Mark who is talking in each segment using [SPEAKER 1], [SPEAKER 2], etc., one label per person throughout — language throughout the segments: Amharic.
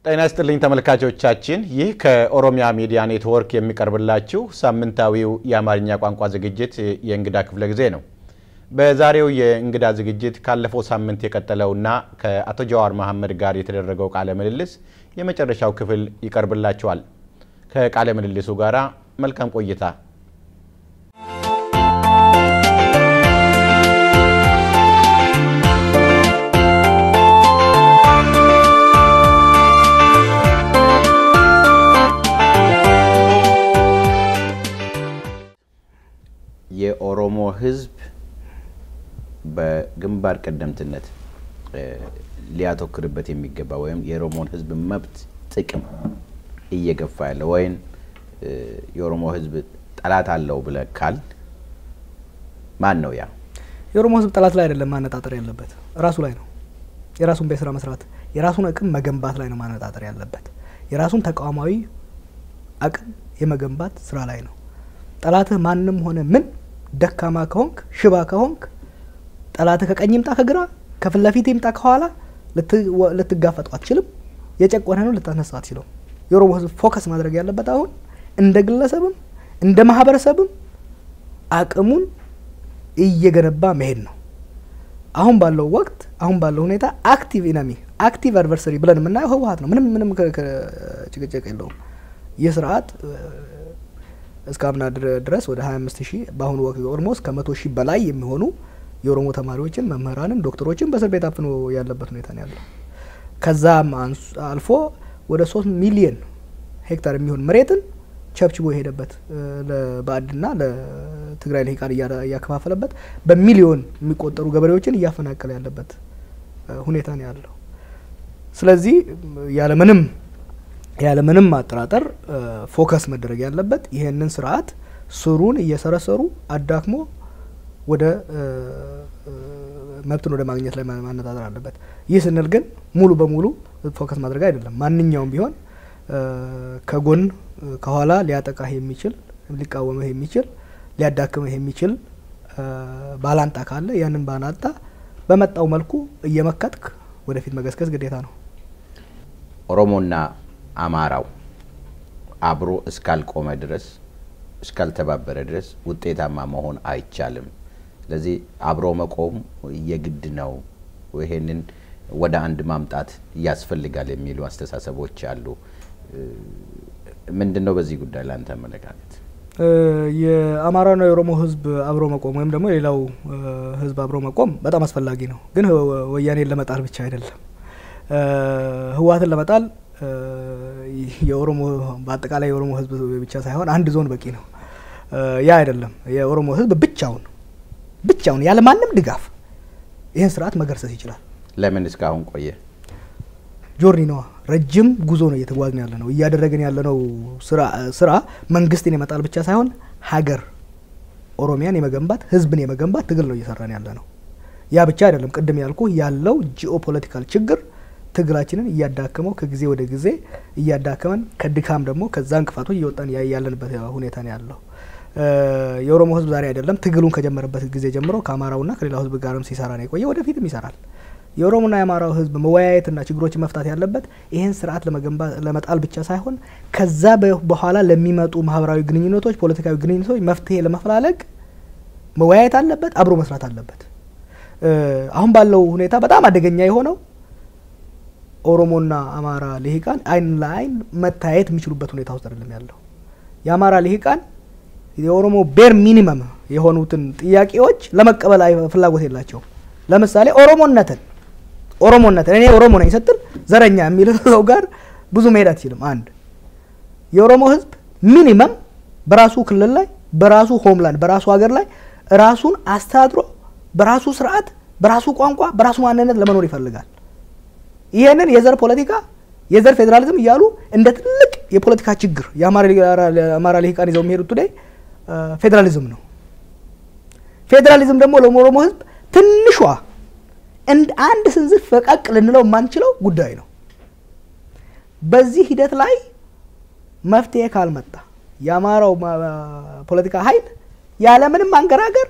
[SPEAKER 1] ጤና ይስጥልኝ ተመልካቾቻችን ይህ ከኦሮሚያ ሚዲያ ኔትወርክ የሚቀርብላችሁ ሳምንታዊው የአማርኛ ቋንቋ ዝግጅት የእንግዳ ክፍለ ጊዜ ነው። በዛሬው የእንግዳ ዝግጅት ካለፈው ሳምንት የቀጠለውና ከአቶ ጃዋር መሐመድ ጋር የተደረገው ቃለ ምልልስ የመጨረሻው ክፍል ይቀርብላችኋል። ከቃለ ምልልሱ ጋራ መልካም ቆይታ። የኦሮሞ ህዝብ በግንባር ቀደምትነት ሊያተኩርበት የሚገባ ወይም የኦሮሞን ህዝብ መብት ጥቅም እየገፋ ያለ ወይን የኦሮሞ ህዝብ ጠላት አለው ብለካል ማን ነው? ያ
[SPEAKER 2] የኦሮሞ ህዝብ ጠላት ላይ አይደለም ማነጣጠር ያለበት ራሱ ላይ ነው። የራሱን በስራ መስራት የራሱን አቅም መገንባት ላይ ነው ማነጣጠር ያለበት። የራሱን ተቋማዊ አቅም የመገንባት ስራ ላይ ነው። ጠላትህ ማንንም ሆነ ምን ደካማ ከሆንክ ሽባ ከሆንክ ጠላትህ ከቀኝምጣ ከግራ ከፍለፊት ይምጣ ከኋላ ልትጋፈጥ አትችልም። የጨቆነ ነው ልታነሳው አትችልም። የኦሮሞ ህዝብ ፎከስ ማድረግ ያለበት አሁን እንደ ግለሰብም እንደ ማህበረሰብም አቅሙን እየገነባ መሄድ ነው። አሁን ባለው ወቅት አሁን ባለው ሁኔታ አክቲቭ ኢነሚ አክቲቭ አድቨርሰሪ ብለን የምናየው ህወሓት ነው። ምንም ጭቅጭቅ የለውም። የስርዓት እስካምና ድረስ ወደ 25000 በአሁኑ ወቅት ኦልሞስት ከ100,000 በላይ የሚሆኑ የኦሮሞ ተማሪዎችን መምህራንን ዶክተሮችን በእስር ቤት አፍኖ ያለበት ሁኔታ ነው ያለው። ከዛም አልፎ ወደ 3 ሚሊዮን ሄክታር የሚሆን መሬትን ቸብችቦ የሄደበት ለባዕድና ለትግራይ ልሂቃን እያከፋፈለበት በሚሊዮን የሚቆጠሩ ገበሬዎችን እያፈናቀለ ያለበት ሁኔታ ነው ያለው። ስለዚህ ያለምንም ማጥራጠር ፎከስ መደረግ ያለበት ይሄንን ስርዓት ስሩን እየሰረሰሩ አዳክሞ ወደ መብትን ወደ ማግኘት ላይ ማነጣጠር አለበት። ይህ ስንል ግን ሙሉ በሙሉ ፎከስ ማድረግ አይደለም። ማንኛውም ቢሆን ከጎን ከኋላ ሊያጠቃህ የሚችል ሊቃወምህ የሚችል ሊያዳክምህ የሚችል ባላንጣ ካለ ያንን ባላንጣ በመጣው መልኩ እየመከትክ ወደፊት መገስገስ ግዴታ ነው።
[SPEAKER 1] ኦሮሞና አማራው አብሮ እስካልቆመ ድረስ እስካልተባበረ ድረስ ውጤታማ መሆን አይቻልም። ስለዚህ አብሮ መቆም የግድ ነው። ይሄንን ወደ አንድ ማምጣት ያስፈልጋል የሚሉ አስተሳሰቦች አሉ። ምንድነው በዚህ ጉዳይ ላንተ አመለካከት?
[SPEAKER 2] የአማራና የኦሮሞ ህዝብ አብሮ መቆም ወይም ደግሞ ሌላው ህዝብ አብሮ መቆም በጣም አስፈላጊ ነው። ግን ወያኔን ለመጣል ብቻ አይደለም። ህወሓትን ለመጣል የኦሮሞ በአጠቃላይ የኦሮሞ ህዝብ ብቻ ሳይሆን አንድ ዞን በቂ ነው። ያ አይደለም። የኦሮሞ ህዝብ ብቻውን ያለ ማንም ድጋፍ ይሄን ስርዓት መገርሰስ ይችላል።
[SPEAKER 1] ለምን እስካሁን ቆየ?
[SPEAKER 2] ጆርኒ ነው። ረጅም ጉዞ ነው እየተጓዝን ያለ ነው። እያደረገን ያለነው ስራ መንግስትን የመጣል ብቻ ሳይሆን ሀገር ኦሮሚያን የመገንባት ህዝብን የመገንባት ትግል ነው እየሰራን ያለ ነው። ያ ብቻ አይደለም። ቅድም ያልኩ ያለው ጂኦፖለቲካል ችግር ትግላችንን እያዳከመው ከጊዜ ወደ ጊዜ እያዳከመን ከድካም ደግሞ ከዛ እንቅፋቶች እየወጣን ያለንበት ሁኔታ ነው ያለው። የኦሮሞ ህዝብ ዛሬ አይደለም ትግሉን ከጀመረበት ጊዜ ጀምሮ ከአማራውና ከሌላው ህዝብ ጋርም ሲሰራ ነው የቆየ፣ ወደፊትም ይሰራል። የኦሮሞና የአማራው ህዝብ መወያየትና ችግሮችን መፍታት ያለበት ይሄን ስርዓት ለመጣል ብቻ ሳይሆን ከዛ በኋላ ለሚመጡ ማህበራዊ ግንኙነቶች ፖለቲካዊ ግንኙነቶች መፍትሄ ለማፈላለግ መወያየት አለበት፣ አብሮ መስራት አለበት። አሁን ባለው ሁኔታ በጣም አደገኛ የሆነው ኦሮሞና አማራ ልሂቃን አይን ለአይን መታየት የሚችሉበት ሁኔታ ውስጥ አይደለም ያለው። የአማራ ልሂቃን የኦሮሞ ቤር ሚኒመም የሆኑትን ጥያቄዎች ለመቀበል ፍላጎት የላቸው። ለምሳሌ ኦሮሞነትን እኔ ኦሮሞ ነኝ ስትል ዘረኛ የሚል ሰው ጋር ብዙ መሄድ አትችልም። አንድ የኦሮሞ ህዝብ ሚኒመም በራሱ ክልል ላይ በራሱ ሆምላንድ በራሱ ሀገር ላይ ራሱን አስተዳድሮ በራሱ ስርዓት በራሱ ቋንቋ በራሱ ማንነት ለመኖር ይፈልጋል። ይሄንን የዘር ፖለቲካ የዘር ፌደራሊዝም እያሉ እንደ ትልቅ የፖለቲካ ችግር የአማራ ልሂቃን ይዘው የሚሄዱት ቱዴይ ፌደራሊዝም ነው። ፌደራሊዝም ደግሞ ለኦሮሞ ህዝብ ትንሿ እንደ አንድ ስንዝር ፈቀቅ ልንለው ማንችለው ጉዳይ ነው። በዚህ ሂደት ላይ መፍትሄ ካልመጣ የአማራው ፖለቲካ ኃይል ያለምንም አንገራገር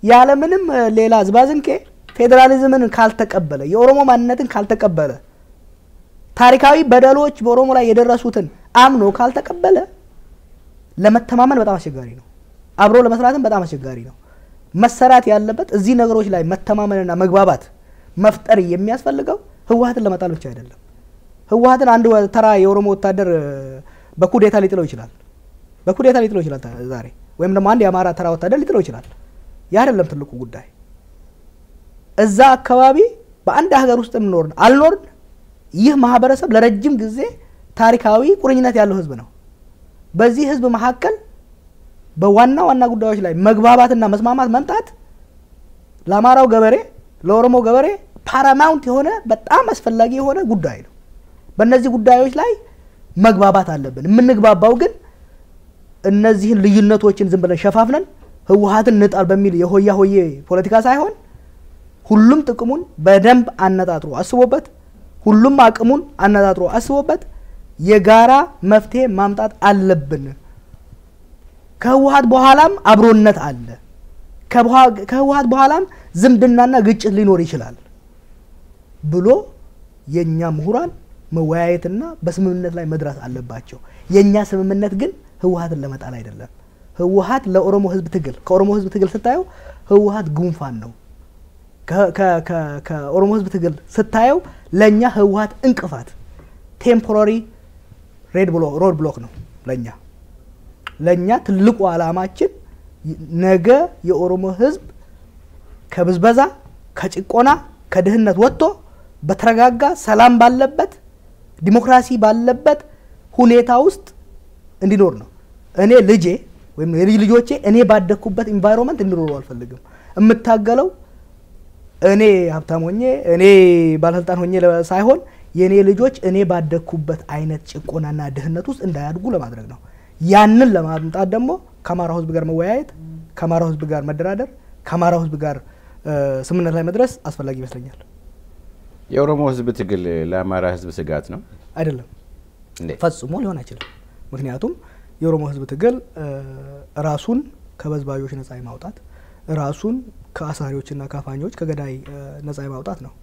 [SPEAKER 2] ያለምንም ሌላ ዝባዝንኬ ፌደራሊዝምን ካልተቀበለ የኦሮሞ ማንነትን ካልተቀበለ ታሪካዊ በደሎች በኦሮሞ ላይ የደረሱትን አምኖ ካልተቀበለ ለመተማመን በጣም አስቸጋሪ ነው። አብሮ ለመስራትም በጣም አስቸጋሪ ነው። መሰራት ያለበት እዚህ ነገሮች ላይ መተማመንና መግባባት መፍጠር የሚያስፈልገው ህወሓትን ለመጣል ብቻ አይደለም። ህወሓትን አንድ ተራ የኦሮሞ ወታደር በኩዴታ ሊጥለው ይችላል። ዛሬ ወይም ደግሞ አንድ የአማራ ተራ ወታደር ሊጥለው ይችላል። ያ አይደለም ትልቁ ጉዳይ። እዛ አካባቢ በአንድ ሀገር ውስጥ አልኖርን ይህ ማህበረሰብ ለረጅም ጊዜ ታሪካዊ ቁርኝነት ያለው ህዝብ ነው። በዚህ ህዝብ መካከል በዋና ዋና ጉዳዮች ላይ መግባባትና መስማማት መምጣት ለአማራው ገበሬ ለኦሮሞ ገበሬ ፓራማውንት የሆነ በጣም አስፈላጊ የሆነ ጉዳይ ነው። በእነዚህ ጉዳዮች ላይ መግባባት አለብን። የምንግባባው ግን እነዚህን ልዩነቶችን ዝም ብለን ሸፋፍነን ህወሓትን እንጣል በሚል የሆያ ሆዬ ፖለቲካ ሳይሆን ሁሉም ጥቅሙን በደንብ አነጣጥሮ አስቦበት ሁሉም አቅሙን አነጣጥሮ አስቦበት የጋራ መፍትሄ ማምጣት አለብን። ከህወሓት በኋላም አብሮነት አለ። ከህወሓት በኋላም ዝምድናና ግጭት ሊኖር ይችላል ብሎ የኛ ምሁራን መወያየትና በስምምነት ላይ መድረስ አለባቸው። የኛ ስምምነት ግን ህወሓትን ለመጣል አይደለም። ህወሓት ለኦሮሞ ህዝብ ትግል ከኦሮሞ ህዝብ ትግል ስታየው ህወሓት ጉንፋን ነው። ከኦሮሞ ህዝብ ትግል ስታየው ለኛ ህወሓት እንቅፋት ቴምፖራሪ ሮድ ብሎክ ነው። ለኛ ትልቁ ዓላማችን ነገ የኦሮሞ ህዝብ ከብዝበዛ ከጭቆና ከድህነት ወጥቶ በተረጋጋ ሰላም ባለበት ዲሞክራሲ ባለበት ሁኔታ ውስጥ እንዲኖር ነው። እኔ ልጄ ወይም ልጆቼ እኔ ባደኩበት ኢንቫይሮንመንት እንዲኖሩ አልፈልግም። እምታገለው እኔ ሀብታም ሆኜ እኔ ባለስልጣን ሆኜ ሳይሆን የኔ ልጆች እኔ ባደኩበት አይነት ጭቆናና ድህነት ውስጥ እንዳያድጉ ለማድረግ ነው። ያንን ለማምጣት ደግሞ ከአማራው ህዝብ ጋር መወያየት፣ ከአማራው ህዝብ ጋር መደራደር፣ ከአማራው ህዝብ ጋር ስምምነት ላይ መድረስ አስፈላጊ ይመስለኛል።
[SPEAKER 1] የኦሮሞ ህዝብ ትግል ለአማራ ህዝብ ስጋት ነው
[SPEAKER 2] አይደለም? ፈጽሞ ሊሆን አይችልም። ምክንያቱም የኦሮሞ ህዝብ ትግል ራሱን ከበዝባዦች ነፃ ማውጣት፣ ራሱን ከአሳሪዎችና ካፋኞች ከገዳይ ነፃ ማውጣት ነው።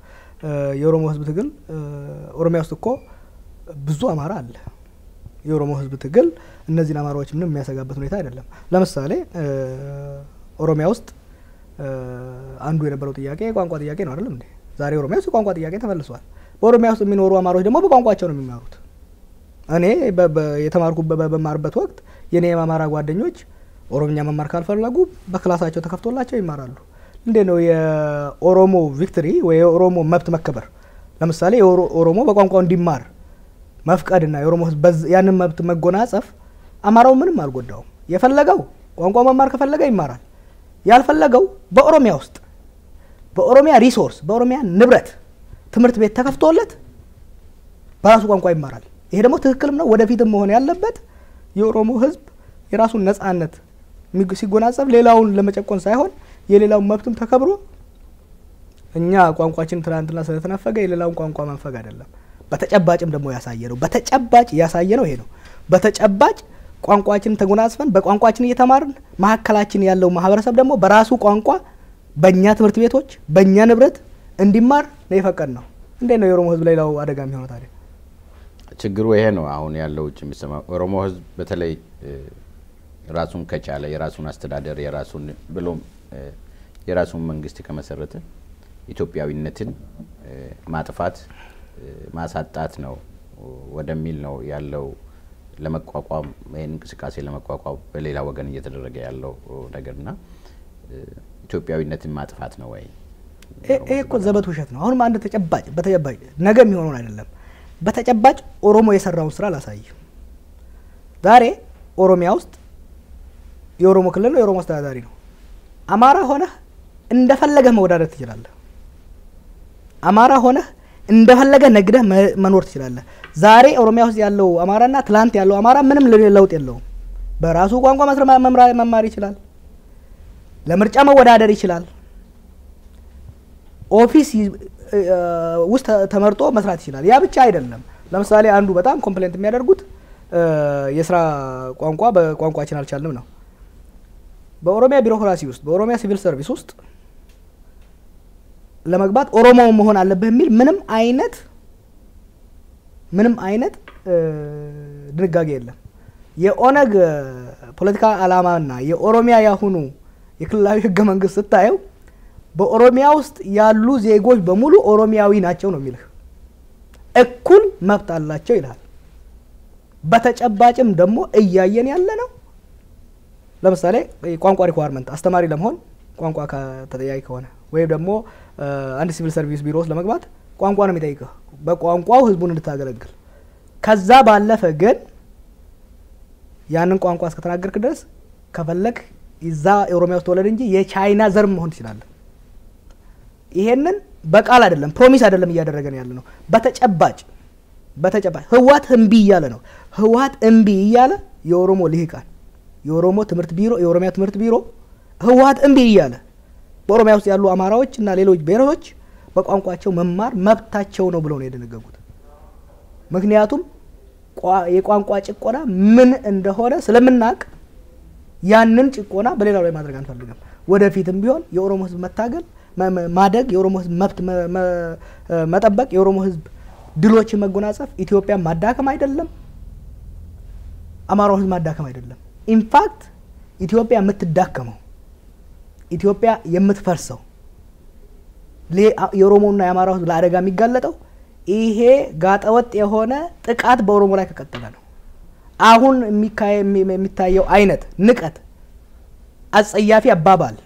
[SPEAKER 2] የኦሮሞ ህዝብ ትግል ኦሮሚያ ውስጥ እኮ ብዙ አማራ አለ። የኦሮሞ ህዝብ ትግል እነዚህን አማራዎች ምንም የሚያሰጋበት ሁኔታ አይደለም። ለምሳሌ ኦሮሚያ ውስጥ አንዱ የነበረው ጥያቄ የቋንቋ ጥያቄ ነው አይደለም እንዴ? ዛሬ ኦሮሚያ ውስጥ የቋንቋ ጥያቄ ተመልሷል። በኦሮሚያ ውስጥ የሚኖሩ አማራዎች ደግሞ በቋንቋቸው ነው የሚማሩት። እኔ በማርበት ወቅት የኔ አማራ ጓደኞች ኦሮምኛ መማር ካልፈለጉ በክላሳቸው ተከፍቶላቸው ይማራሉ። እንዴ ነው የኦሮሞ ቪክቶሪ ወይ የኦሮሞ መብት መከበር? ለምሳሌ ኦሮሞ በቋንቋው እንዲማር መፍቀድና የኦሮሞ ህዝብ ያንን መብት መጎናጸፍ አማራው ምንም አልጎዳውም። የፈለገው ቋንቋ መማር ከፈለገ ይማራል። ያልፈለገው በኦሮሚያ ውስጥ በኦሮሚያ ሪሶርስ በኦሮሚያ ንብረት ትምህርት ቤት ተከፍቶለት በራሱ ቋንቋ ይማራል። ይሄ ደግሞ ትክክልም ነው። ወደፊትም መሆን ያለበት የኦሮሞ ህዝብ የራሱን ነፃነት ሲጎናጸፍ ሌላውን ለመጨቆን ሳይሆን የሌላውን መብትም ተከብሮ እኛ ቋንቋችን ትናንትና ስለተነፈገ የሌላውን ቋንቋ መንፈግ አይደለም። በተጨባጭም ደግሞ ያሳየነው ይሄ ነው። በተጨባጭ ቋንቋችን ተጎናጽፈን በቋንቋችን እየተማርን ማከላችን ያለው ማህበረሰብ ደግሞ በራሱ ቋንቋ በእኛ ትምህርት ቤቶች በእኛ ንብረት እንዲማር ነው የፈቀድ ነው። እንዴ ነው የኦሮሞ ህዝብ ሌላው አደጋ የሚሆነው ታዲያ?
[SPEAKER 1] ችግሩ ይሄ ነው። አሁን ያለው ውጭ የሚሰማው ኦሮሞ ህዝብ በተለይ ራሱን ከቻለ የራሱን አስተዳደር የራሱን ብሎም የራሱን መንግስት ከመሰረተ ኢትዮጵያዊነትን ማጥፋት ማሳጣት ነው ወደሚል ነው ያለው። ለመቋቋም እንቅስቃሴ ለመቋቋም በሌላ ወገን እየተደረገ ያለው ነገርና ኢትዮጵያዊነትን ማጥፋት ነው ወይ?
[SPEAKER 2] ይሄ እኮ ዘበት ውሸት ነው። አሁን አንድ በተጨባጭ ነገ የሚሆነው አይደለም። በተጨባጭ ኦሮሞ የሰራውን ስራ ላሳይ። ዛሬ ኦሮሚያ ውስጥ የኦሮሞ ክልል ነው፣ የኦሮሞ አስተዳዳሪ ነው። አማራ ሆነህ እንደፈለገ መወዳደር ትችላለህ። አማራ ሆነህ እንደፈለገ ነግደህ መኖር ትችላለህ። ዛሬ ኦሮሚያ ውስጥ ያለው አማራና ትላንት ያለው አማራ ምንም ለውጥ የለውም። በራሱ ቋንቋ መማር ይችላል። ለምርጫ መወዳደር ይችላል። ኦፊስ ውስጥ ተመርጦ መስራት ይችላል። ያ ብቻ አይደለም። ለምሳሌ አንዱ በጣም ኮምፕሌንት የሚያደርጉት የስራ ቋንቋ በቋንቋችን አልቻልንም ነው። በኦሮሚያ ቢሮክራሲ ውስጥ በኦሮሚያ ሲቪል ሰርቪስ ውስጥ ለመግባት ኦሮሞ መሆን አለበት የሚል ምንም አይነት ምንም አይነት ድንጋጌ የለም የኦነግ ፖለቲካ አላማና የኦሮሚያ ያሁኑ የክልላዊ ህገ መንግስት ስታየው በኦሮሚያ ውስጥ ያሉ ዜጎች በሙሉ ኦሮሚያዊ ናቸው ነው የሚልህ እኩል መብት አላቸው ይላል በተጨባጭም ደግሞ እያየን ያለ ነው ለምሳሌ ቋንቋ ሪኳየርመንት አስተማሪ ለመሆን ቋንቋ ከተጠያቂ ከሆነ ወይ ደግሞ አንድ ሲቪል ሰርቪስ ቢሮ ውስጥ ለመግባት ቋንቋ ነው የሚጠይቀው በቋንቋው ህዝቡን እንድታገለግል ከዛ ባለፈ ግን ያንን ቋንቋ እስከተናገርክ ድረስ ከፈለክ ይዛ ኦሮሚያ ውስጥ ተወለድ እንጂ የቻይና ዘር መሆን ትችላለህ ይሄንን በቃል አይደለም ፕሮሚስ አይደለም እያደረገን ያለ ነው በተጨባጭ ህዋት እምቢ እያለ ነው ህዋት እምቢ እያለ የኦሮሞ ልሂቃን የኦሮሞ ትምህርት ቢሮ የኦሮሚያ ትምህርት ቢሮ ህዋት እምቢ እያለ በኦሮሚያ ውስጥ ያሉ አማራዎች እና ሌሎች ብሔሮች በቋንቋቸው መማር መብታቸው ነው ብለው ነው የደነገጉት ምክንያቱም የቋንቋ ጭቆና ምን እንደሆነ ስለምናቅ ያንን ጭቆና በሌላው ላይ ማድረግ አንፈልግም ወደፊትም ቢሆን የኦሮሞ ህዝብ መታገል ማደግ የኦሮሞ ህዝብ መብት መጠበቅ የኦሮሞ ህዝብ ድሎችን መጎናጸፍ ኢትዮጵያ ማዳከም አይደለም አማራው ህዝብ ማዳከም አይደለም ኢንፋክት ኢትዮጵያ የምትዳከመው ኢትዮጵያ የምትፈርሰው የኦሮሞና የአማራው ህዝብ ለአደጋ የሚጋለጠው ይሄ ጋጠወጥ የሆነ ጥቃት በኦሮሞ ላይ ከቀጠለ ነው አሁን የሚታየው አይነት ንቀት አጸያፊ አባባል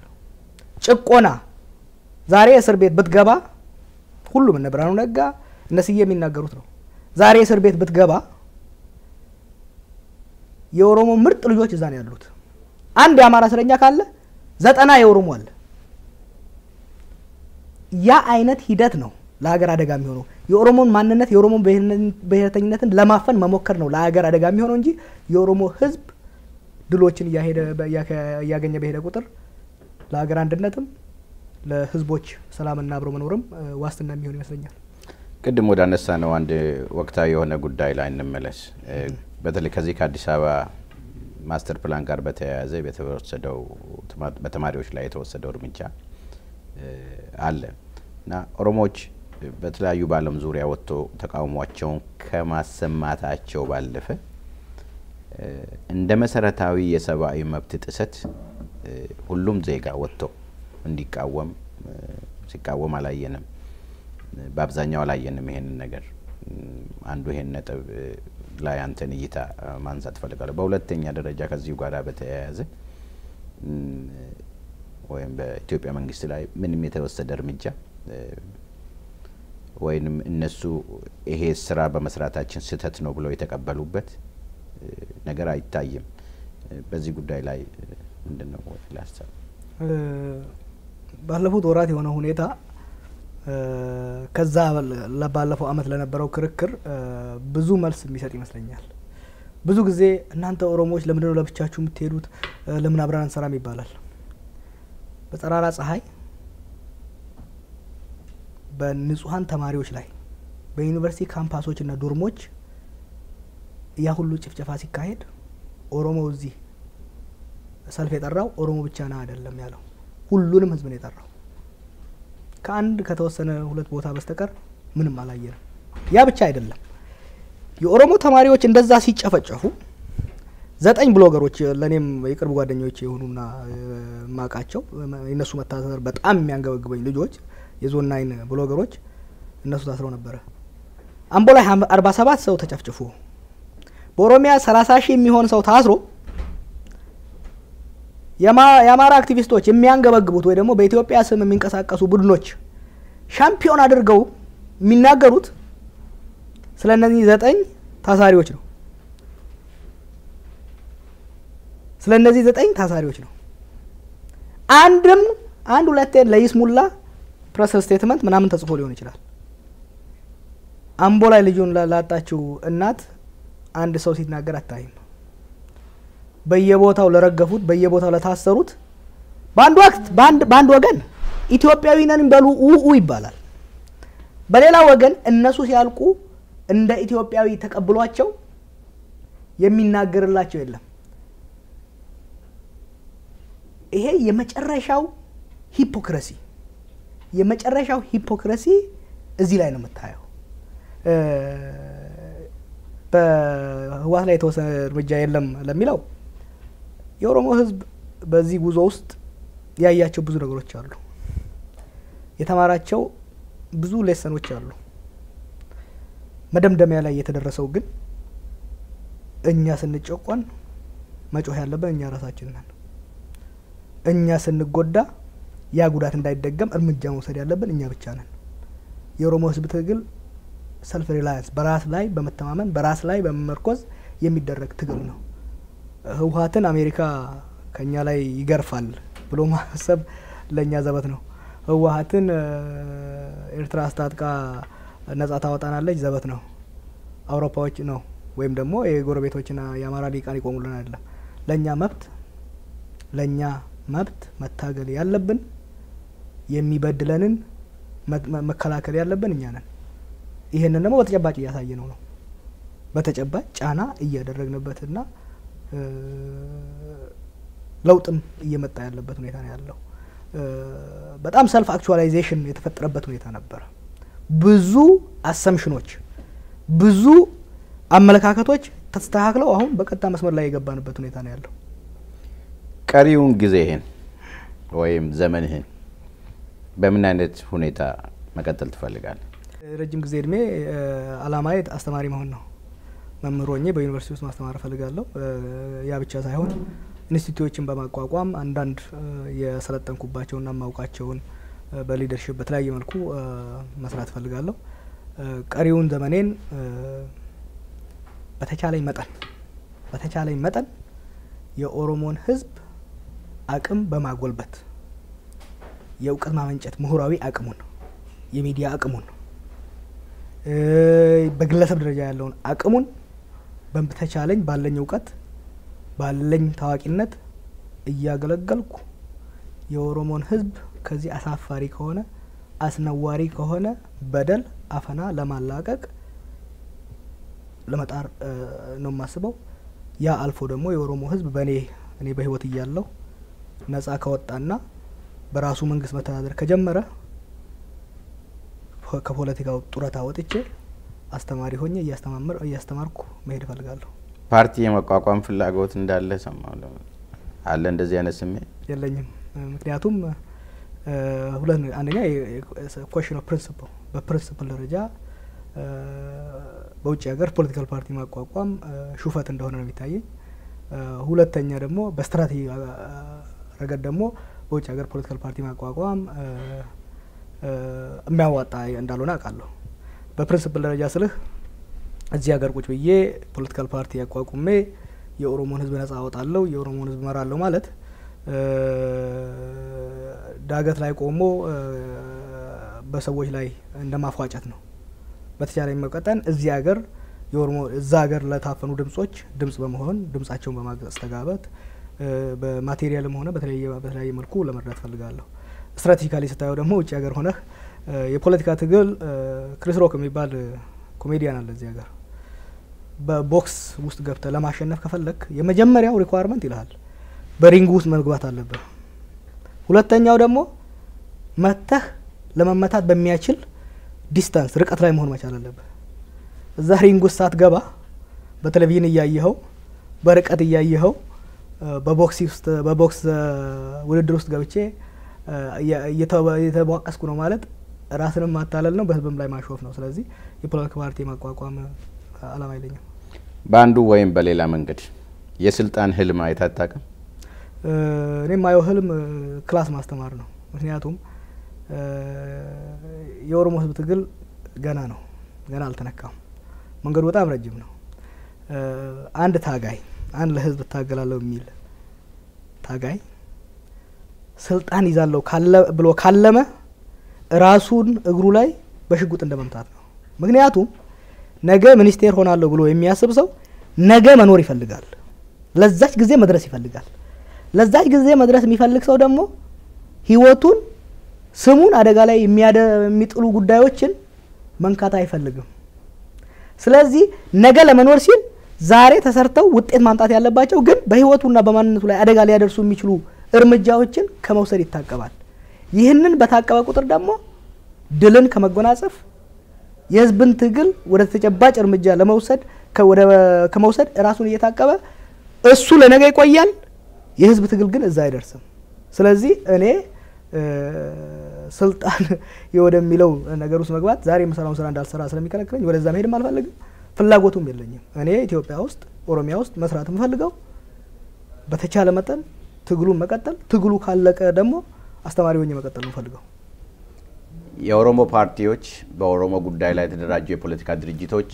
[SPEAKER 2] ጭቆና ዛሬ እስር ቤት ብትገባ ሁሉም እነ ብርሃኑ ነጋ እነስዬ የሚናገሩት ነው ዛሬ እስር ቤት ብትገባ የኦሮሞ ምርጥ ልጆች እዛ ነው ያሉት አንድ የአማራ እስረኛ ካለ 90 የኦሮሞ አለ ያ አይነት ሂደት ነው ለሀገር አደጋ የሚሆነው የኦሮሞን ማንነት የኦሮሞ ብሔርተኝነትን ለማፈን መሞከር ነው ለሀገር አደጋ የሚሆነው እንጂ የኦሮሞ ህዝብ ድሎችን ያገኘ በሄደ ቁጥር ለሀገር አንድነትም ለህዝቦች ሰላምና አብሮ መኖርም ዋስትና የሚሆን ይመስለኛል
[SPEAKER 1] ቅድም ወደ አነሳ ነው አንድ ወቅታዊ የሆነ ጉዳይ ላይ እንመለስ በተለይ ከዚህ ከአዲስ አበባ ማስተር ፕላን ጋር በተያያዘ በተወሰደው በተማሪዎች ላይ የተወሰደው እርምጃ አለ እና ኦሮሞዎች በተለያዩ ባለም ዙሪያ ወጥቶ ተቃውሟቸውን ከማሰማታቸው ባለፈ እንደ መሰረታዊ የሰብአዊ መብት ጥሰት ሁሉም ዜጋ ወጥቶ እንዲቃወም ሲቃወም አላየንም በአብዛኛው አላየንም ይሄንን ነገር አንዱ ይሄን ነጥብ ላይ አንተን እይታ ማንሳት ፈልጋለሁ በሁለተኛ ደረጃ ከዚህ ጋር በተያያዘ ወይም በኢትዮጵያ መንግስት ላይ ምንም የተወሰደ እርምጃ ወይንም እነሱ ይሄ ስራ በመስራታችን ስህተት ነው ብለው የተቀበሉበት ነገር አይታይም በዚህ ጉዳይ ላይ ምንድነው ላስተው
[SPEAKER 2] ባለፉት ወራት የሆነ ሁኔታ ከዛ ለባለፈው አመት ለነበረው ክርክር ብዙ መልስ የሚሰጥ ይመስለኛል ብዙ ጊዜ እናንተ ኦሮሞዎች ለምን ነው ለብቻችሁ የምትሄዱት ለምን አብራን ሰራም ይባላል በጠራራ ፀሐይ በንጹሃን ተማሪዎች ላይ በዩኒቨርሲቲ ካምፓሶች እና ዶርሞች ያ ሁሉ ጭፍጨፋ ሲካሄድ ኦሮሞ እዚህ ሰልፍ የጠራው ኦሮሞ ብቻ ነው አይደለም ያለው ሁሉንም ህዝብ ነው የጠራው ከአንድ ከተወሰነ ሁለት ቦታ በስተቀር ምንም አላየንም ያ ብቻ አይደለም የኦሮሞ ተማሪዎች እንደዛ ሲጨፈጨፉ 9 ብሎገሮች ለኔም የቅርብ ጓደኞች የሆኑና ማቃቸው እነሱ መታሰር በጣም የሚያንገበግበኝ ልጆች የዞን 9 ብሎገሮች እነሱ ታስረው ነበር አምቦ ላይ 47 ሰው ተጨፍጭፎ በኦሮሚያ 30,000 የሚሆን ሰው ታስሮ የአማራ አክቲቪስቶች የሚያንገበግቡት ወይ ደግሞ በኢትዮጵያ ስም የሚንቀሳቀሱ ቡድኖች ሻምፒዮን አድርገው የሚናገሩት ስለነዚህ 9 ታሳሪዎች ነው ስለነዚህ 9 ታሳሪዎች ነው አንድ ሁለቴ ለይስሙላ ፕሬስ ስቴትመንት ምናምን ተጽፎ ሊሆን ይችላል አምቦ ላይ ልጁን ላጣችው እናት አንድ ሰው ሲናገር አታይም በየቦታው ለረገፉት በየቦታው ለታሰሩት ባንድ ወቅት ባንድ ወገን ኢትዮጵያዊ ነን በሉ ይባላል በሌላ ወገን እነሱ ሲያልቁ እንደ ኢትዮጵያዊ ተቀብሏቸው የሚናገርላቸው የለም ይሄ የመጨረሻው ሂፖክራሲ እዚህ ላይ ነው የምታየው በህዋት ላይ የተወሰነ እርምጃ የለም ለሚለው የኦሮሞ ህዝብ በዚህ ጉዞ ውስጥ ያያቸው ብዙ ነገሮች አሉ። የተማራቸው ብዙ ሌሰኖች አሉ። መደምደሚያ ላይ የተደረሰው ግን እኛ ስንጨቆን መጮህ ያለበት እኛ ራሳችን ነን። እኛ ስንጎዳ ያ ጉዳት እንዳይደገም እርምጃ መውሰድ ያለብን እኛ ብቻ ነን። የኦሮሞ ህዝብ ትግል ሰልፍ ሪላያንስ በራስ ላይ በመተማመን በራስ ላይ በመመርኮዝ የሚደረግ ትግል ነው። ህወሓትን አሜሪካ ከኛ ላይ ይገርፋል ብሎ ማሰብ ለኛ ዘበት ነው። ህወሓትን ኤርትራ አስታጥቃ ነጻ ታወጣናለች ዘበት ነው። አውሮፓዎች ነው ወይም ደግሞ የጎረቤቶችና የአማራ ሊቃን ይቆሙልን አይደለም። ለኛ መብት መታገል ያለብን የሚበድለንን መከላከል ያለብን እኛ ነን። ይሄንን ደግሞ በተጨባጭ እያሳየነው ነው። በተጨባጭ ጫና እያደረግንበትና ለውጥም እየመጣ ያለበት ሁኔታ ነው ያለው። በጣም ሰልፍ አክቹዋላይዜሽን የተፈጠረበት ሁኔታ ነበር። ብዙ አሰምሽኖች ብዙ አመለካከቶች ተስተካክለው አሁን በቀጥታ መስመር ላይ የገባንበት ሁኔታ ነው ያለው።
[SPEAKER 1] ቀሪውን ጊዜህን ወይም ዘመንህን በምን አይነት ሁኔታ መቀጠል ትፈልጋለህ?
[SPEAKER 2] ረጅም ጊዜ እድሜ አላማዬ አስተማሪ መሆን ነው። መምህር ሆኜ በዩኒቨርሲቲ ውስጥ ማስተማር እፈልጋለሁ። ያ ብቻ ሳይሆን ኢንስቲትዩቶችን በማቋቋም አንዳንድ የሰለጠንኩባቸውና ማውቃቸውን በሊደርሺፕ በተለያየ መልኩ መስራት እፈልጋለሁ። ቀሪውን ዘመኔን በተቻለኝ መጠን የኦሮሞን ህዝብ አቅም በማጎልበት የእውቀት ማመንጨት ምሁራዊ አቅሙን የሚዲያ አቅሙን በግለሰብ ደረጃ ያለውን አቅሙን በተቻለኝ ባለኝ እውቀት ባለኝ ታዋቂነት እያገለገልኩ የኦሮሞን ህዝብ ከዚህ አሳፋሪ ከሆነ አስነዋሪ ከሆነ በደል አፈና ለማላቀቅ ለመጣር ነው ማስበው። ያ አልፎ ደግሞ የኦሮሞ ህዝብ እኔ በህይወት እያለሁ ነጻ ከወጣና በራሱ መንግስት መተዳደር ከጀመረ ከፖለቲካው ጡረታ ወጥቼ አስተማሪ ሆኜ እያስተማርኩ መሄድ እፈልጋለሁ።
[SPEAKER 1] ፓርቲ የመቋቋም ፍላጎት እንዳለ ሰማለሁ። አለ እንደዚህ አይነት ስሜት?
[SPEAKER 2] የለኝም። ምክንያቱም አንደኛ question of principle በፕሪንሲፕል ደረጃ በውጭ ሀገር ፖለቲካል ፓርቲ ማቋቋም ሹፈት እንደሆነ ነው የሚታየኝ። ሁለተኛ ደግሞ በስትራቴጂ ረገድ ደግሞ በውጭ ሀገር ፖለቲካል ፓርቲ ማቋቋም የሚያዋጣ እንዳልሆነ አውቃለሁ። በፕሪንሲፕል ደረጃ ስልህ እዚህ ሀገር ቁጭ ብዬ ፖለቲካል ፓርቲ ያቋቁሜ የኦሮሞን ህዝብ ነጻ አወጣለሁ የኦሮሞን ህዝብ መራለሁ ማለት ዳገት ላይ ቆሞ በሰዎች ላይ እንደማፏጨት ነው። በተቻለኝ መጠን እዚህ ሀገር እዛ ሀገር ለታፈኑ ድምጾች ድምጽ በመሆን ድምጻቸውን በማስተጋባት በማቴሪያልም ሆነ በተለያየ መልኩ ለመርዳት ፈልጋለሁ። ስትራቴጂካሊ ስታየው ደግሞ ውጭ ሀገር ሆነ የፖለቲካ ትግል ክሪስ ሮክ የሚባል ኮሜዲያን አለ እዚህ ሀገር። በቦክስ ውስጥ ገብተህ ለማሸነፍ ከፈለክ የመጀመሪያው ሪኳየርመንት ይልሃል በሪንግ ውስጥ መግባት አለበት። ሁለተኛው ደግሞ መተህ ለመመታት በሚያችል ዲስታንስ ርቀት ላይ መሆን መቻል አለበት። እዛ ሪንግ ውስጥ ሳትገባ በቴሌቪዥን እያየኸው በርቀት እያየኸው በቦክስ ውድድር ውስጥ ገብቼ እየተቧቀስኩ ነው ማለት ራስንም ማታለል ነው፣ በህዝብም ላይ ማሾፍ ነው። ስለዚህ የፖለቲካ ፓርቲ ማቋቋም አላማ የለኝም።
[SPEAKER 1] በአንዱ ወይም በሌላ መንገድ የስልጣን ህልም አይታጣቅም?
[SPEAKER 2] እኔ ማየው ህልም ክላስ ማስተማር ነው። ምክንያቱም የኦሮሞ ህዝብ ትግል ገና አልተነካም። መንገዱ በጣም ረጅም ነው። አንድ ታጋይ ለህዝብ ታገላለሁ የሚል ታጋይ ስልጣን ይዛለው ብሎ ካለመ ራሱን እግሩ ላይ በሽጉጥ እንደመምታት ነው። ምክንያቱም ነገ ሚኒስቴር ሆናለሁ ብሎ የሚያስብ ሰው ነገ መኖር ይፈልጋል። ለዛች ጊዜ መድረስ ይፈልጋል። ለዛች ጊዜ መድረስ የሚፈልግ ሰው ደግሞ ህይወቱን ስሙን አደጋ ላይ የሚጥሉ ጉዳዮችን መንካት አይፈልግም። ስለዚህ ነገ ለመኖር ሲል ዛሬ ተሰርተው ውጤት ማምጣት ያለባቸው ግን በህይወቱና በማንነቱ ላይ አደጋ ሊያደርሱ የሚችሉ እርምጃዎችን ከመውሰድ ይታቀባል። ይህንን በታቀበ ቁጥር ደግሞ ድልን ከመጎናጸፍ የህዝብን ትግል ወደ ተጨባጭ እርምጃ ለመውሰድ ከመውሰድ ራሱን እየታቀበ እሱ ለነገ ይቆያል የህዝብ ትግል ግን እዛ አይደርስም ስለዚህ እኔ ስልጣን ይወደሚለው ነገር ውስጥ መግባት ዛሬ መሰራውን ስራ እንዳልሰራ ስለሚከለክለኝ ወደዛ መሄድም አልፈልግም ፍላጎቱም የለኝም እኔ ኢትዮጵያ ውስጥ ኦሮሚያ ውስጥ መስራት የምፈልገው በተቻለ መጠን ትግሉን መቀጠል ትግሉ ካለቀ ደግሞ አስተማሪ ሆኜ መቀጠል ነው ፈልገው
[SPEAKER 1] የኦሮሞ ፓርቲዎች በኦሮሞ ጉዳይ ላይ ተደራጁ የፖለቲካ ድርጅቶች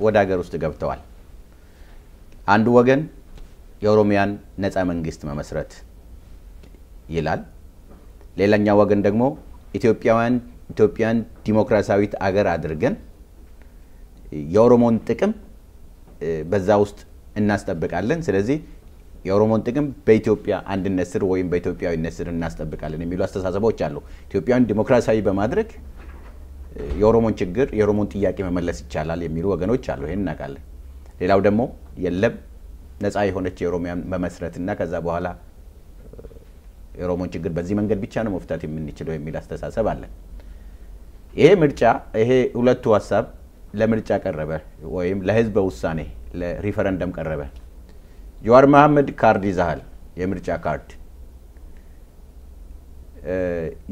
[SPEAKER 1] ወደ ሀገር ውስጥ ገብተዋል አንዱ ወገን የኦሮሚያን ነፃ መንግስት መመስረት ይላል ሌላኛው ወገን ደግሞ ኢትዮጵያን ዲሞክራሲያዊት አገር አድርገን የኦሮሞን ጥቅም በዛ ውስጥ እናስጠብቃለን ስለዚህ የኦሮሞን ጥቅም በኢትዮጵያ አንድነት ስር ወይም በኢትዮጵያዊነት ስር እናስጠብቃለን የሚሉ አስተሳሰቦች አሉ ኢትዮጵያን ዲሞክራሲያዊ በማድረግ የኦሮሞን ችግር የኦሮሞን ጥያቄ መመለስ ይቻላል የሚሉ ወገኖች አሉ ይሄን እናቃለን ሌላው ደግሞ የለም ነፃ የሆነች የኦሮሚያን መመስረትና ከዛ በኋላ የኦሮሞን ችግር በዚህ መንገድ ብቻ ነው መፍታት የምንችለው የሚል አስተሳሰብ አለ ይሄ ምርጫ ይሄ ሁለቱ ሐሳብ ለምርጫ ቀረበ ወይም ለህዝብ ውሳኔ ለሪፈረንደም ቀረበ ጀዋር መሐመድ ካርድ ይዛል የምርጫ ካርድ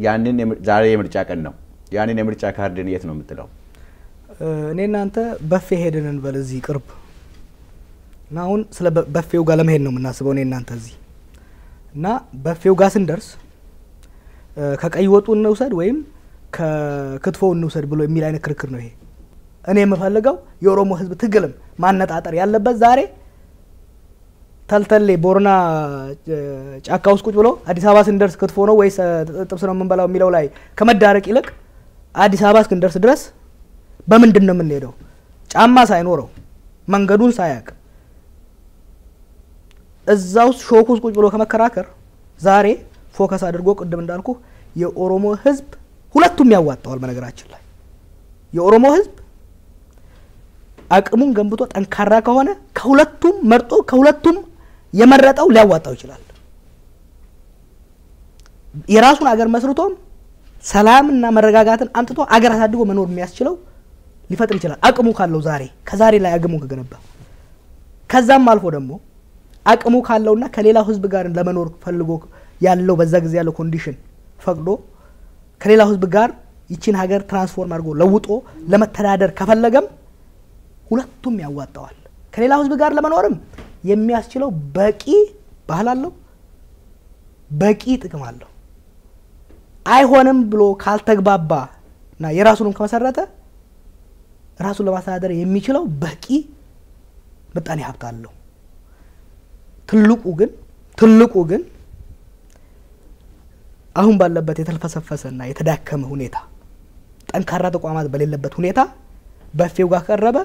[SPEAKER 1] ያንን ዛሬ የምርጫ ቀን ነው ያንን የምርጫ ካርድን የት ነው የምትለው
[SPEAKER 2] እኔና አንተ በፌ ሄደን እንበል እዚህ ቅርብ እና አሁን ስለ በፌው ጋር ለመሄድ ነው የምናስበው እኔና አንተ እዚህ እና በፌው ጋር ስንደርስ ከቀይ ወጡ እንውሰድ ወይም ከክትፎው እንውሰድ ብሎ የሚል አይነት ክርክር ነው ይሄ እኔ የምፈልገው የኦሮሞ ህዝብ ትግልም ማነጣጠር ያለበት ዛሬ ተልተሌ ቦርና ጫካ ውስጥ ቁጭ ብሎ አዲስ አበባ ስንደርስ ክትፎ ነው ወይስ ጥብስ ነው የምንበላው የሚለው ላይ ከመዳረቅ ይልቅ አዲስ አበባ እስክንደርስ ድረስ በምንድን ነው የምንሄደው ጫማ ሳይኖረው መንገዱን ሳያቅ እዛው ሾክ ውስጥ ቁጭ ብሎ ከመከራከር ዛሬ ፎከስ አድርጎ ቅድም እንዳልኩ የኦሮሞ ህዝብ ሁለቱም ያዋጣዋል በነገራችን ላይ የኦሮሞ ህዝብ አቅሙን ገንብቶ ጠንካራ ከሆነ ከሁለቱም መርጦ ከሁለቱም የመረጠው ሊያዋጣው ይችላል የራሱን አገር መስርቶም ሰላምና መረጋጋትን አምጥቶ አገር አሳድጎ መኖር የሚያስችለው ሊፈጥር ይችላል አቅሙ ካለው ዛሬ ከዛሬ ላይ አቅሙ ከገነባ ከዛም አልፎ ደግሞ አቅሙ ካለውና ከሌላው ህዝብ ጋር ለመኖር ፈልጎ ያለው በዛ ጊዜ ያለው ኮንዲሽን ፈቅዶ ከሌላው ህዝብ ጋር ይቺን ሀገር ትራንስፎርም አድርጎ ለውጦ ለመተዳደር ከፈለገም ሁለቱም ያዋጣዋል ከሌላው ህዝብ ጋር ለመኖርም የሚያስችለው በቂ ባህል አለው በቂ ጥቅም አለው አይሆንም ብሎ ካልተግባባና የራሱንም ከመሰረተ ራሱን ለማስተዳደር የሚችለው በቂ በጣም ሀብት አለው ትልቁ ግን አሁን ባለበት የተልፈሰፈሰና የተዳከመ ሁኔታ ጠንካራ ተቋማት በሌለበት ሁኔታ በፌው ጋር ቀረበ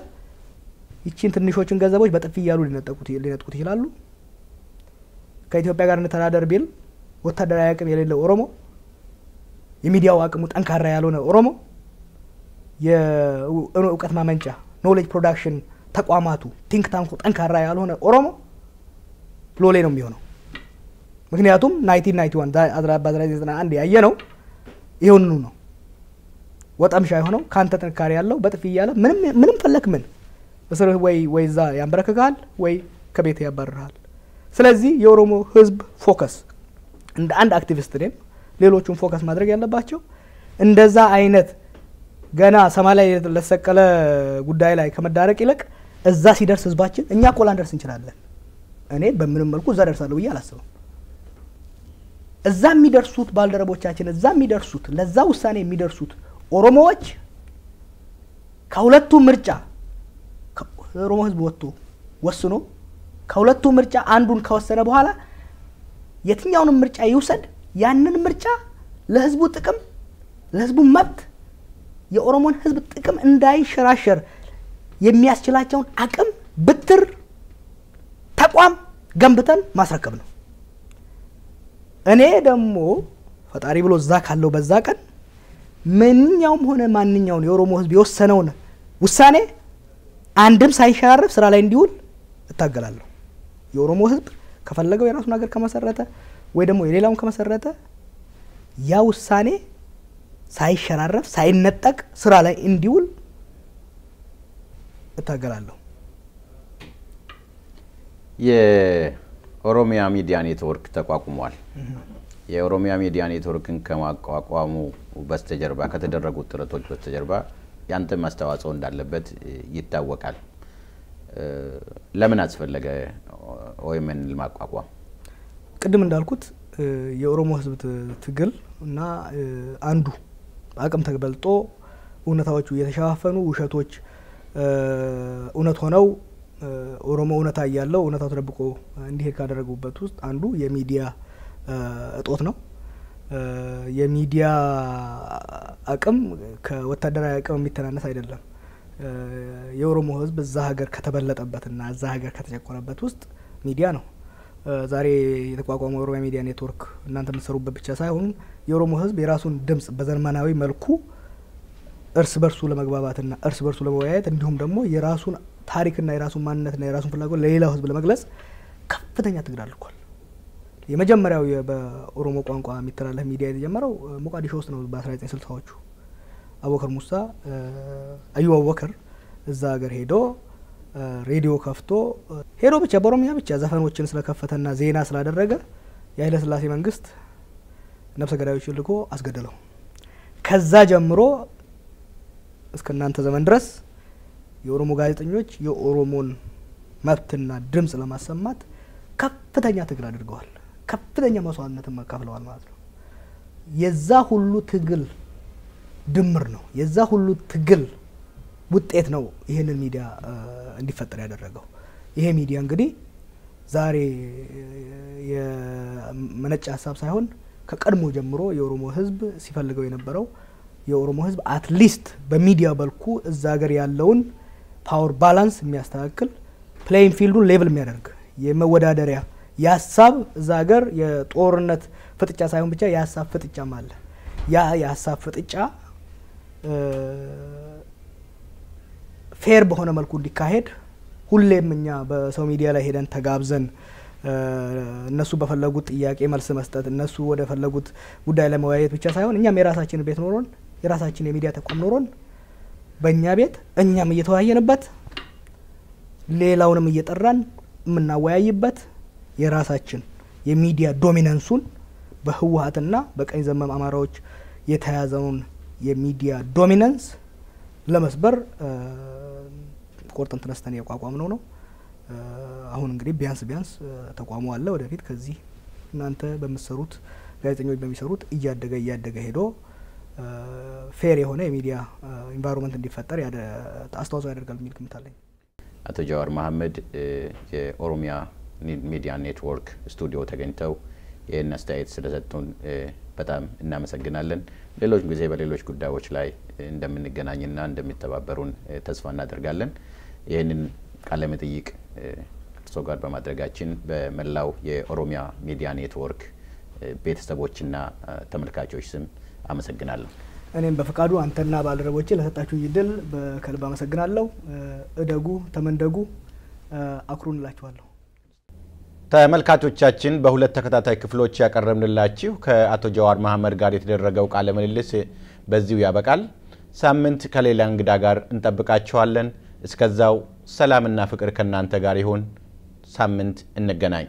[SPEAKER 2] ይቺን ትንሾችን ገንዘቦች በጥፊ ያሉ ሊነጥቁት ይችላሉ ከኢትዮጵያ ጋር እንተዳደር ቢል ወታደራዊ አቅም የሌለው ኦሮሞ የሚዲያው አቅሙ ጠንካራ ያልሆነ ኦሮሞ የእውቀት ማመንጫ ኖሌጅ ፕሮዳክሽን ተቋማቱ ቲንክ ታንኩ ጠንካራ ያልሆነ ኦሮሞ ሎሌ ነው የሚሆነው ምክንያቱም 1991 1991 ያየነው ይሁንኑ ነው ወጣምሻ የሆነው ካንተ ጥንካሬ ያለው በጥፊ ያለ ምንም ፈለክ ምን በሰሩ ወይ ዛ ያንበረከካል ወይ ከቤት ያባረራል ስለዚህ የኦሮሞ ህዝብ ፎከስ እንደ አንድ አክቲቪስት ነኝ ሌሎቹን ፎከስ ማድረግ ያለባቸው እንደዛ አይነት ገና ሰማይ ላይ ለሰቀለ ጉዳይ ላይ ከመዳረቅ ይልቅ እዛ ሲደርስ ህዝባችን እኛ ኮላንደርስ እንችላለን እኔ በምንም መልኩ እዛ ደርሳለሁ ብዬ አላስብም እዛ የሚደርሱት ባልደረቦቻችን እዛ የሚደርሱት ለዛ ውሳኔ የሚደርሱት ኦሮሞዎች ከሁለቱ ምርጫ ኦሮሞ ህዝብ ወስኖ ከሁለቱ ምርጫ አንዱን ከወሰነ በኋላ የትኛውንም ምርጫ ይውሰድ ያንን ምርጫ ለህዝቡ ጥቅም ለህዝቡ መብት የኦሮሞን ህዝብ ጥቅም እንዳይሸራሸር የሚያስችላቸውን አቅም ብትር ተቋም ገንብተን ማስረከብ ነው እኔ ደግሞ ፈጣሪ ብሎ እዛ ካለው በዛ ቀን ምንኛውም ሆነ ማንኛውን የኦሮሞ ህዝብ የወሰነውን ውሳኔ አንድም ሳይሸራረፍ ስራ ላይ እንዲውል እታገላለሁ የኦሮሞ ህዝብ ከፈለገው የራሱን ሀገር ከመሰረተ ወይ ደግሞ የሌላውን ከመሰረተ ያ ውሳኔ ሳይሸራረፍ ሳይነጠቅ ስራ ላይ እንዲውል እታገላለሁ።
[SPEAKER 1] የኦሮሚያ ሚዲያ ኔትወርክ ተቋቁሟል። የኦሮሚያ ሚዲያ ኔትወርክን ከማቋቋሙ በስተጀርባ ከተደረጉት ጥረቶች በስተጀርባ ያንተ ማስተዋጽኦ እንዳለበት ይታወቃል። ለምን አስፈለገ ኦኤምኤን ለማቋቋም?
[SPEAKER 2] ቅድም እንዳልኩት የኦሮሞ ህዝብ ትግል እና አንዱ አቅም ተገልጦ እውነታዎቹ እየተሸፋፈኑ ውሸቶች እውነት ሆነው ኦሮሞ እውነታ ያለው እውነታው ተደብቆ እንዲሄድ ካደረጉበት ውስጥ አንዱ የሚዲያ እጦት ነው። የሚዲያ አቅም ከወታደራዊ አቅም የሚተናነስ አይደለም። የኦሮሞ ህዝብ እዛ ሀገር ከተበለጠበትና እዛ ሀገር ከተጨቆነበት ውስጥ ሚዲያ ነው። ዛሬ የተቋቋመው ኦሮሚያ ሚዲያ ኔትወርክ እናንተ የምትሰሩበት ብቻ ሳይሆን የኦሮሞ ህዝብ የራሱን ድምጽ በዘመናዊ መልኩ እርስ በርሱ ለመግባባትና እርስ በርሱ ለመወያየት እንዲሁም ደግሞ የራሱን ታሪክና የራሱን ማንነትና የራሱን ፍላጎት ለሌላው ህዝብ ለመግለጽ ከፍተኛ ትግል አድርጓል። የመጀመሪያው በኦሮሞ ቋንቋ የሚተላለፍ ሚዲያ የተጀመረው ሞቃዲሾ ውስጥ ነው በ1960ዎቹ። አቡበከር ሙሳ አዩብ አቡበከር እዛ ሀገር ሄዶ ሬዲዮ ከፍቶ ሄዶ ብቻ በኦሮሚያ ብቻ ዘፈኖችን ስለከፈተና ዜና ስላደረገ የኃይለ ሥላሴ መንግስት ነፍሰ ገዳዮችን ልኮ አስገደለው። ከዛ ጀምሮ እስከናንተ ዘመን ድረስ የኦሮሞ ጋዜጠኞች የኦሮሞን መብትና ድምጽ ለማሰማት ከፍተኛ ትግል አድርገዋል። ከፍተኛ መስዋዕትነትን መካፈለዋል ማለት ነው። የዛ ሁሉ ትግል ድምር ነው። የዛ ሁሉ ትግል ውጤት ነው ይሄንን ሚዲያ እንዲፈጠር ያደረገው። ይሄ ሚዲያ እንግዲህ ዛሬ የመነጫ ሀሳብ ሳይሆን ከቀድሞ ጀምሮ የኦሮሞ ህዝብ ሲፈልገው የነበረው የኦሮሞ ህዝብ አትሊስት በሚዲያ በልኩ እዛ ሀገር ያለውን ፓወር ባላንስ የሚያስተካክል ፕሌይንግ ፊልዱን ሌቭል የሚያደርግ የመወዳደሪያ የሀሳብ እዛ ሀገር የጦርነት ፍጥጫ ሳይሆን ብቻ የሀሳብ ፍጥጫም አለ። ያ የሀሳብ ፍጥጫ ፌር በሆነ መልኩ እንዲካሄድ ሁሌም እኛ በሰው ሚዲያ ላይ ሄደን ተጋብዘን እነሱ በፈለጉት ጥያቄ መልስ መስጠት እነሱ ወደ ፈለጉት ጉዳይ ላይ መወያየት ብቻ ሳይሆን እኛም የራሳችን ቤት ኖሮን የራሳችን የሚዲያ ተቋም ኖሮን በእኛ ቤት እኛም እየተወያየንበት ሌላውንም እየጠራን የምናወያይበት የራሳችን የሚዲያ ዶሚናንሱን በህወሓትና በቀኝ ዘመም አማራዎች የተያዘውን የሚዲያ ዶሚናንስ ለመስበር ቆርጠን ተነስተን ያቋቋምነው ነው። አሁን እንግዲህ ቢያንስ ተቋሙ አለ። ወደፊት ከዚህ እናንተ በመሰሩት ጋዜጠኞች በሚሰሩት እያደገ ሄዶ ፌር የሆነ የሚዲያ ኢንቫይሮንመንት እንዲፈጠር አስተዋጽኦ ያደርጋል የሚል ግምት አለኝ።
[SPEAKER 1] አቶ ጃዋር መሐመድ የኦሮሚያ ሚዲያ ኔትወርክ ስቱዲዮ ተገኝተው ይህን አስተያየት ስለሰጡን በጣም እናመሰግናለን። ሌሎች ጊዜ በሌሎች ጉዳዮች ላይ እንደምንገናኝና እንደሚተባበሩን ተስፋ እናደርጋለን። ይህንን ቃለ መጠይቅ ከእርሶ ጋር በማድረጋችን በመላው የኦሮሚያ ሚዲያ ኔትወርክ ቤተሰቦችና ተመልካቾች ስም አመሰግናለሁ።
[SPEAKER 2] እኔም በፈቃዱ አንተና ባልደረቦቼ ለሰጣችሁኝ እድል በከልብ አመሰግናለሁ። እደጉ ተመንደጉ አክሩንላችኋለሁ።
[SPEAKER 1] ተመልካቾቻችን በሁለት ተከታታይ ክፍሎች ያቀረብንላችሁ ከአቶ ጃዋር መሐመድ ጋር የተደረገው ቃለ ምልልስ በዚሁ ያበቃል። ሳምንት ከሌላ እንግዳ ጋር እንጠብቃችኋለን። እስከዛው ሰላምና ፍቅር ከናንተ ጋር ይሁን። ሳምንት እንገናኝ።